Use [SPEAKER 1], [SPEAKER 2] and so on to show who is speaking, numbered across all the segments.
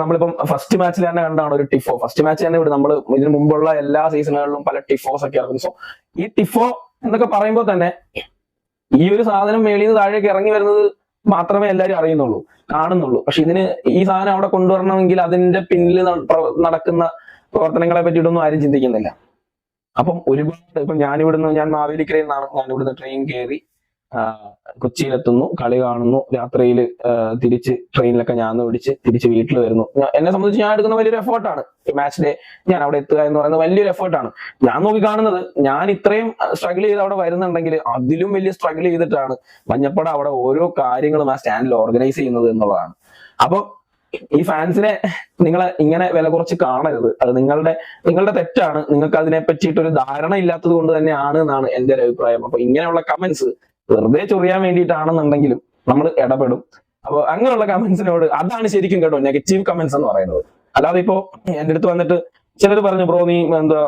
[SPEAKER 1] നമ്മളിപ്പം ഫസ്റ്റ് മാച്ചിൽ തന്നെ കണ്ടാണ് ഒരു ടിഫോ. ഫസ്റ്റ് മാച്ച് തന്നെ ഇവിടെ നമ്മൾ ഇതിനു മുമ്പുള്ള എല്ലാ സീസണുകളിലും പല ടിഫോസ് ഒക്കെ ഇറങ്ങുന്നു. സോ ഈ ടിഫോ എന്നൊക്കെ പറയുമ്പോൾ തന്നെ ഈ ഒരു സാധനം മേളിൽ നിന്ന് താഴേക്ക് ഇറങ്ങി വരുന്നത് മാത്രമേ എല്ലാവരും അറിയുന്നുള്ളൂ, കാണുന്നുള്ളൂ. പക്ഷെ ഇതിന് ഈ സാധനം അവിടെ കൊണ്ടുവരണമെങ്കിൽ അതിന്റെ പിന്നിൽ നടക്കുന്ന പ്രവർത്തനങ്ങളെ പറ്റിയിട്ടൊന്നും ആരും ചിന്തിക്കുന്നില്ല. അപ്പം ഒരുപാട് ഞാൻ മാവേലിക്കരയിൽ നിന്നാണ്, ഞാൻ ഇവിടുന്ന് ട്രെയിൻ കയറി കൊച്ചിയിലെത്തുന്നു, കളി കാണുന്നു, രാത്രിയിൽ തിരിച്ച് ട്രെയിനിലൊക്കെ ഞാൻ പിടിച്ച് തിരിച്ച് വീട്ടിൽ വരുന്നു. എന്നെ സംബന്ധിച്ച് ഞാൻ എടുക്കുന്ന വലിയൊരു എഫേർട്ടാണ്. മാച്ച് ഡേ ഞാൻ അവിടെ എത്തുക എന്ന് പറയുന്നത് വലിയൊരു എഫേർട്ടാണ്. ഞാൻ നോക്കി കാണുന്നത്, ഞാൻ ഇത്രയും സ്ട്രഗിൾ ചെയ്ത് അവിടെ വരുന്നുണ്ടെങ്കിൽ അതിലും വലിയ സ്ട്രഗിൾ ചെയ്തിട്ടാണ് മഞ്ഞപ്പട അവിടെ ഓരോ കാര്യങ്ങളും ആ സ്റ്റാൻഡിൽ ഓർഗനൈസ് ചെയ്യുന്നത് എന്നുള്ളതാണ്. അപ്പൊ ഈ ഫാൻസിനെ നിങ്ങളെ ഇങ്ങനെ വില കുറച്ച് കാണരുത്. അത് നിങ്ങളുടെ തെറ്റാണ്. നിങ്ങൾക്ക് അതിനെ പറ്റിയിട്ടൊരു ധാരണ ഇല്ലാത്തത് കൊണ്ട് തന്നെയാണ് എന്നാണ് എന്റെ ഒരു അഭിപ്രായം. അപ്പൊ ഇങ്ങനെയുള്ള കമന്റ്സ് വെറുതെ ചൊറിയാൻ വേണ്ടിയിട്ടാണെന്നുണ്ടെങ്കിലും നമ്മൾ ഇടപെടും. അപ്പൊ അങ്ങനെയുള്ള കമന്റ്സിനോട്, അതാണ് ശരിക്കും കേട്ടോ നെഗറ്റീവ് കമന്റ്സ് എന്ന് പറയുന്നത്. അല്ലാതെ ഇപ്പോ എന്റെ അടുത്ത് വന്നിട്ട് ചിലർ പറഞ്ഞു, ബ്രോ നീ എന്താ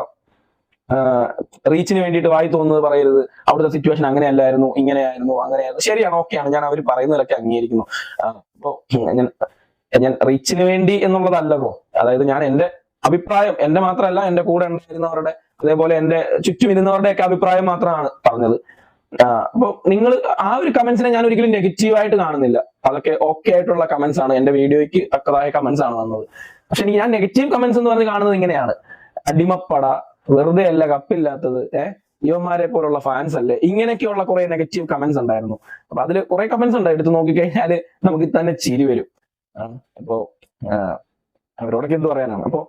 [SPEAKER 1] റീച്ചിന് വേണ്ടിയിട്ട് വായി തോന്നുന്നത് പറയരുത്, അവിടുത്തെ സിറ്റുവേഷൻ അങ്ങനെയല്ലായിരുന്നു, ഇങ്ങനെയായിരുന്നു, അങ്ങനെയായിരുന്നു. ശരിയാണ്, ഓക്കെയാണ്, ഞാൻ അവർ പറയുന്നതിലൊക്കെ അംഗീകരിക്കുന്നു. അപ്പോ ഞാൻ റീച്ചിന് വേണ്ടി എന്നുള്ളതല്ല ബ്രോ. അതായത് ഞാൻ എന്റെ അഭിപ്രായം, എന്റെ മാത്രമല്ല എന്റെ കൂടെ ഉണ്ടായിരുന്നവരുടെ, അതേപോലെ എന്റെ ചുറ്റും ഇരുന്നവരുടെ ഒക്കെ അഭിപ്രായം മാത്രമാണ് പറഞ്ഞത്. അപ്പൊ നിങ്ങൾ ആ ഒരു കമന്റ്സിനെ ഞാൻ ഒരിക്കലും നെഗറ്റീവായിട്ട് കാണുന്നില്ല. അതൊക്കെ ഓക്കെ ആയിട്ടുള്ള കമന്റ്സ് ആണ്, എന്റെ വീഡിയോയ്ക്ക് തക്കതായ കമന്റ്സ് ആണ് വന്നത്. പക്ഷെ ഞാൻ നെഗറ്റീവ് കമന്റ്സ് എന്ന് പറഞ്ഞ് കാണുന്നത് ഇങ്ങനെയാണ്: അടിമപ്പട, വെറുതെ അല്ല കപ്പില്ലാത്തത്, യുവന്മാരെ പോലുള്ള ഫാൻസ് അല്ലേ, ഇങ്ങനെയൊക്കെയുള്ള കുറെ നെഗറ്റീവ് കമന്റ്സ് ഉണ്ടായിരുന്നു. അപ്പൊ അതിൽ കുറെ കമന്റ്സ് ഉണ്ട്, എടുത്ത് നോക്കിക്കഴിഞ്ഞാല് നമുക്ക് തന്നെ ചിരി വരും. അപ്പോ അവരോടൊക്കെ എന്ത് പറയാനാണ്. അപ്പോ